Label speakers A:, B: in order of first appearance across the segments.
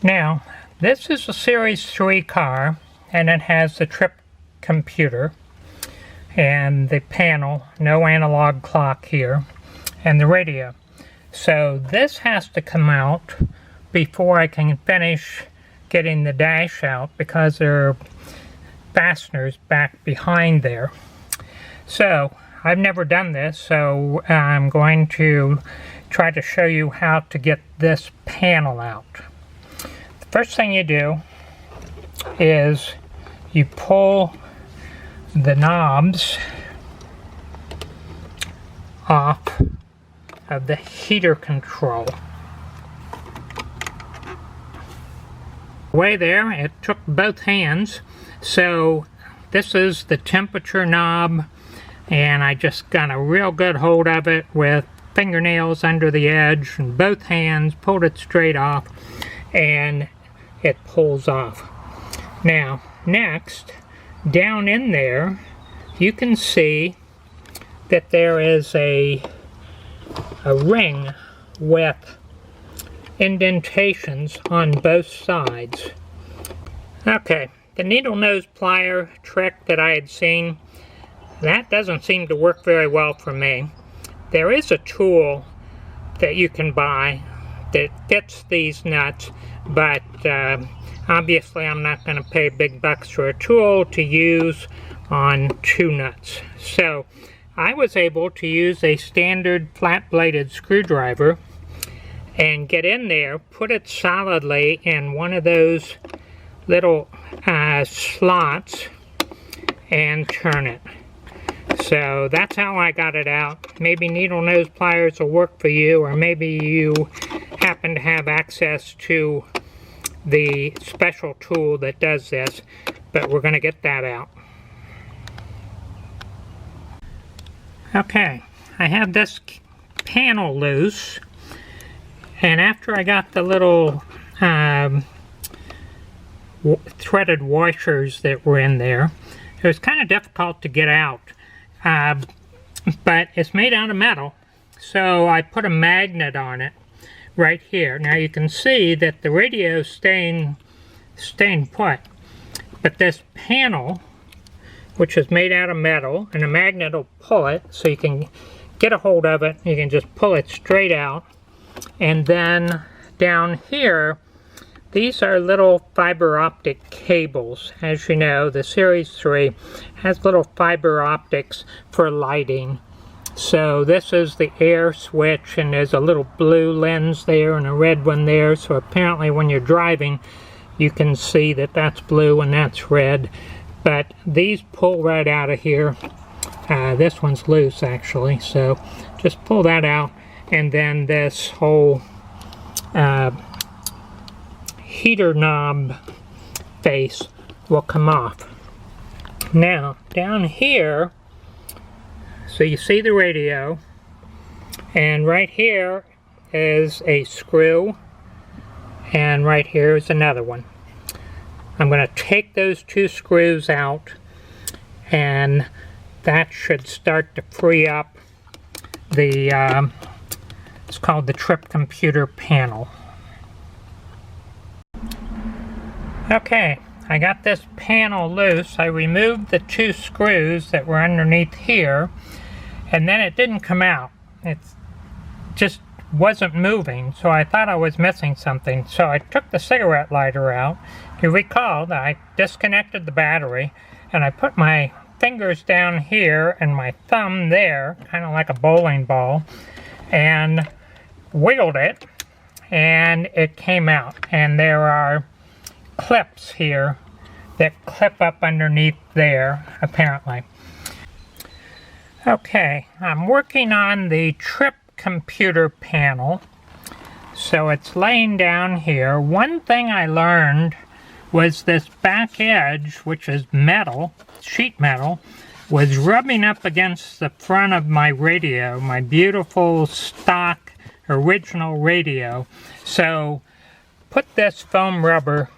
A: Now, this is a Series 3 car, and it has the trip computer and the panel, no analog clock here, and the radio. So this has to come out before I can finish getting the dash out, because there are fasteners back behind there. So I've never done this, so I'm going to try to show you how to get this panel out. The first thing you do is you pull the knobs off of the heater control. Way there, it took both hands. So this is the temperature knob, and I just got a real good hold of it with fingernails under the edge and both hands, pulled it straight off, and it pulls off. Now, next, down in there, you can see that there is a ring with indentations on both sides. Okay, the needle nose plier trick that I had seen, that doesn't seem to work very well for me. There is a tool that you can buy that fits these nuts, but obviously I'm not going to pay big bucks for a tool to use on two nuts. So I was able to use a standard flat-bladed screwdriver and get in there, put it solidly in one of those little slots, and turn it. So that's how I got it out. Maybe needle nose pliers will work for you, or maybe you happen to have access to the special tool that does this, but we're going to get that out. Okay, I have this panel loose, and after I got the little threaded washers that were in there, it was kind of difficult to get out, but it's made out of metal, so I put a magnet on it right here. Now you can see that the radio is staying put, but this panel, which is made out of metal, and a magnet will pull it, so you can get a hold of it. You can just pull it straight out. And then down here, these are little fiber optic cables. As you know, the Series 3 has little fiber optics for lighting. So this is the air switch, and there's a little blue lens there and a red one there. So apparently when you're driving, you can see that that's blue and that's red. But these pull right out of here. This one's loose actually, so just pull that out, and then this whole heater knob face will come off. Now down here, so you see the radio, and right here is a screw, and right here is another one. I'm going to take those two screws out, and that should start to free up the, it's called the trip computer panel. Okay, I got this panel loose. I removed the two screws that were underneath here, and then it didn't come out. It just wasn't moving, so I thought I was missing something. So I took the cigarette lighter out. You recall that I disconnected the battery, and I put my fingers down here and my thumb there, kind of like a bowling ball, and wiggled it, and it came out. And there are clips here that clip up underneath there, apparently. Okay, I'm working on the trip computer panel, so it's laying down here. One thing I learned was this back edge, which is metal, sheet metal, was rubbing up against the front of my radio, my beautiful stock original radio. So put this foam rubber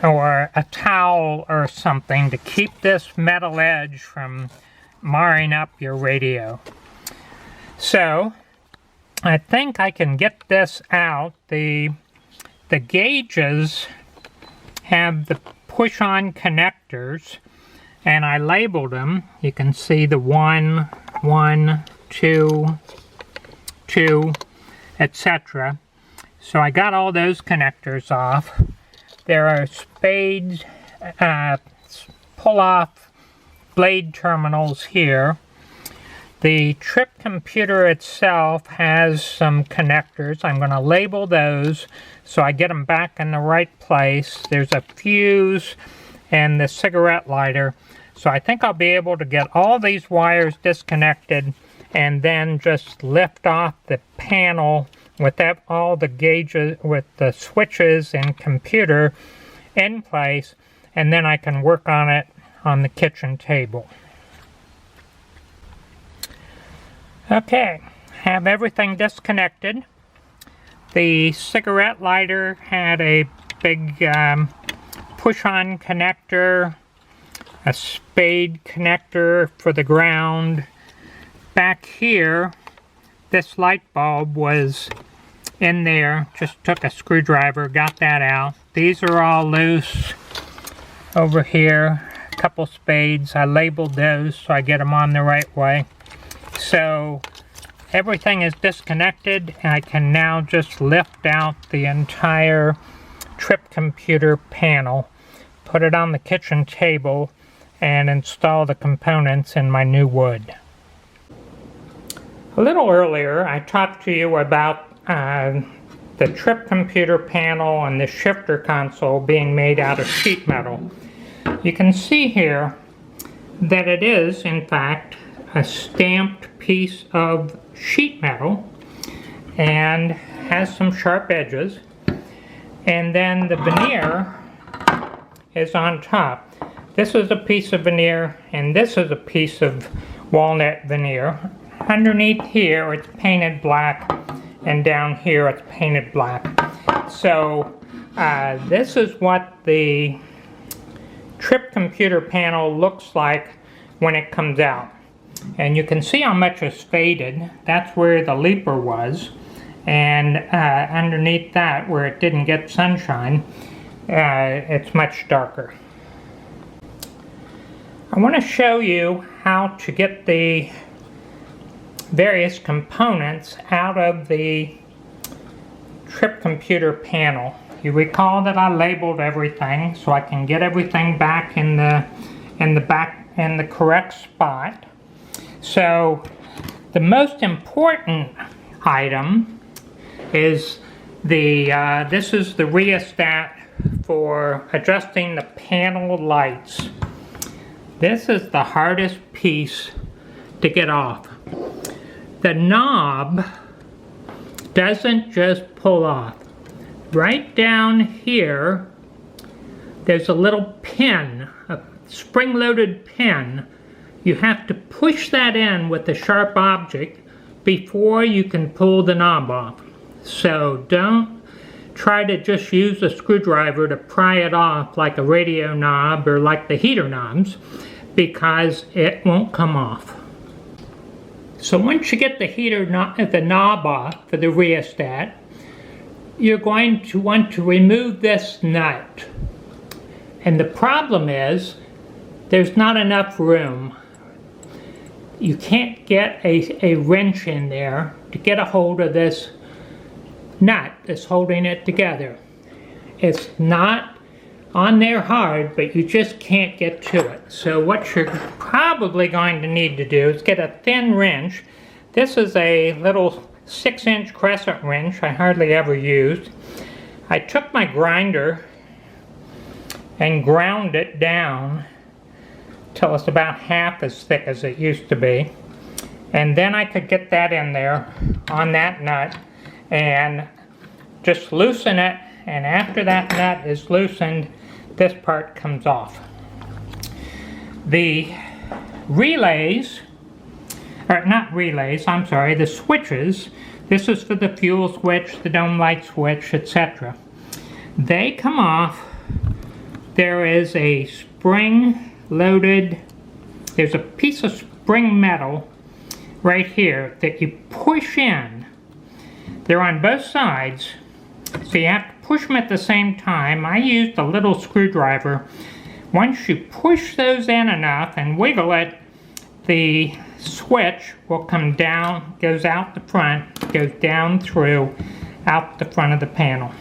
A: or a towel or something to keep this metal edge from marring up your radio. So I think I can get this out. The the gauges have the push-on connectors, and I labeled them. You can see the 1, 1, 2, 2, etc. So I got all those connectors off. There are spades, pull-off blade terminals here. The trip computer itself has some connectors. I'm going to label those so I get them back in the right place. There's a fuse and the cigarette lighter. So I think I'll be able to get all these wires disconnected and then just lift off the panel with all the gauges, with the switches and computer in place, and then I can work on it on the kitchen table. Okay, have everything disconnected. The cigarette lighter had a big push-on connector, a spade connector for the ground. Back here, this light bulb was in there. Just took a screwdriver, got that out. These are all loose over here. A couple spades. I labeled those so I get them on the right way. So everything is disconnected, and I can now just lift out the entire trip computer panel, put it on the kitchen table, and install the components in my new wood. A little earlier I talked to you about the trip computer panel and the shifter console being made out of sheet metal. You can see here that it is in fact a stamped piece of sheet metal and has some sharp edges, and then the veneer is on top. This is a piece of veneer and this is a piece of walnut veneer. Underneath here it's painted black, and down here it's painted black. So this is what the trip computer panel looks like when it comes out. And you can see how much is faded. That's where the leaper was. And underneath that, where it didn't get sunshine, it's much darker. I want to show you how to get the various components out of the trip computer panel. You recall that I labeled everything so I can get everything back in the correct spot. So the most important item is this is the rheostat for adjusting the panel lights. This is the hardest piece to get off. The knob doesn't just pull off. Right down here there's a little pin, a spring-loaded pin. You have to push that in with a sharp object before you can pull the knob off. So don't try to just use a screwdriver to pry it off like a radio knob or like the heater knobs, because it won't come off. So once you get the knob off for the rheostat, you're going to want to remove this nut. And the problem is there's not enough room. You can't get a wrench in there to get a hold of this nut that's holding it together. It's not on there hard, but you just can't get to it. So what you're probably going to need to do is get a thin wrench. This is a little 6-inch crescent wrench I hardly ever used. I took my grinder and ground it down till it's about half as thick as it used to be. And then I could get that in there on that nut and just loosen it, and after that nut is loosened, this part comes off. The relays, or not relays, I'm sorry, the switches, this is for the fuel switch, the dome light switch, etc. They come off. There is a spring-loaded, there's a piece of spring metal right here that you push in. They're on both sides, so you have to push them at the same time. I used a little screwdriver. Once you push those in enough and wiggle it, the switch will come down, goes out the front, goes down through, out the front of the panel.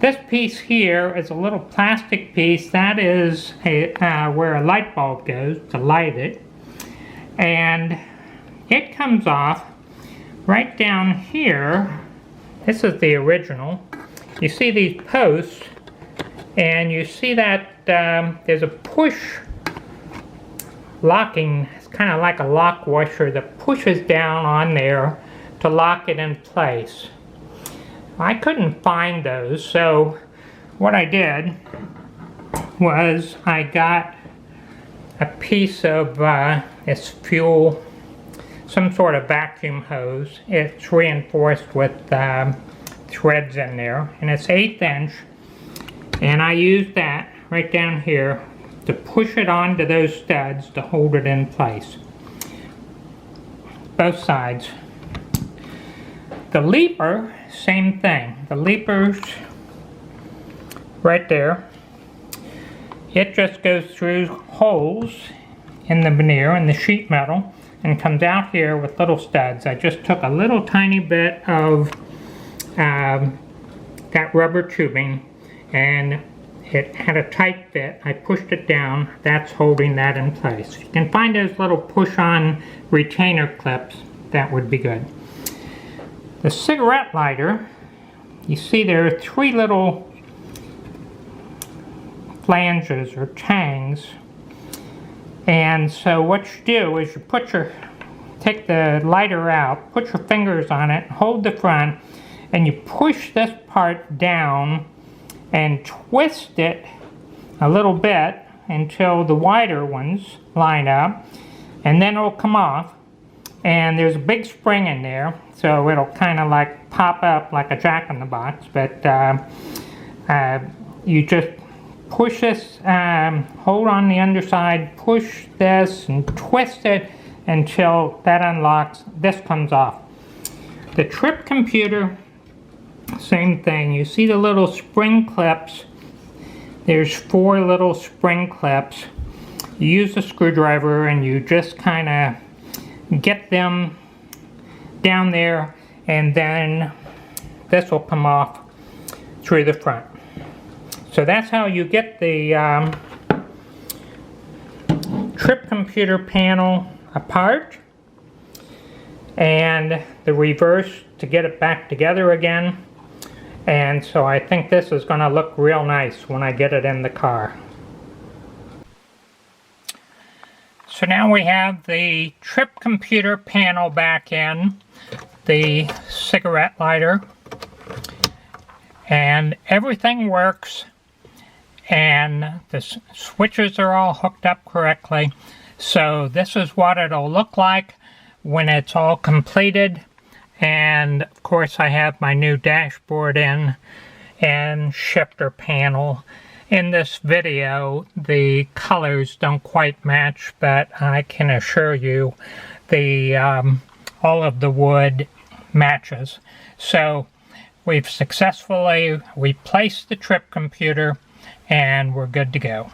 A: This piece here is a little plastic piece. That is where a light bulb goes to light it. And it comes off right down here. This is the original. You see these posts, and you see that there's a push locking. It's kind of like a lock washer that pushes down on there to lock it in place. I couldn't find those, so what I did was I got a piece of this fuel, some sort of vacuum hose. It's reinforced with threads in there, and it's 1/8 inch, and I used that right down here to push it onto those studs to hold it in place. Both sides. The leaper, same thing. The leaper's right there. It just goes through holes in the veneer and the sheet metal and comes out here with little studs. I just took a little tiny bit of that rubber tubing, and it had a tight fit. I pushed it down. That's holding that in place. If you can find those little push-on retainer clips, that would be good. The cigarette lighter, you see there are 3 little flanges or tangs, and so what you do is you take the lighter out, put your fingers on it, hold the front, and you push this part down and twist it a little bit until the wider ones line up, and then it'll come off. And there's a big spring in there, so it'll kind of like pop up like a jack-in-the-box, but you just push this, hold on the underside, push this and twist it until that unlocks. This comes off. The trip computer, same thing. You see the little spring clips. There's 4 little spring clips. You use a screwdriver and you just kind of get them down there, and then this will come off through the front. So that's how you get the trip computer panel apart, and the reverse to get it back together again. And so I think this is going to look real nice when I get it in the car. So now we have the trip computer panel back in, the cigarette lighter, and everything works, and the switches are all hooked up correctly. So this is what it'll look like when it's all completed. And of course I have my new dashboard in and shifter panel. In this video, the colors don't quite match, but I can assure you the all of the wood matches. So we've successfully replaced the trip computer, and we're good to go.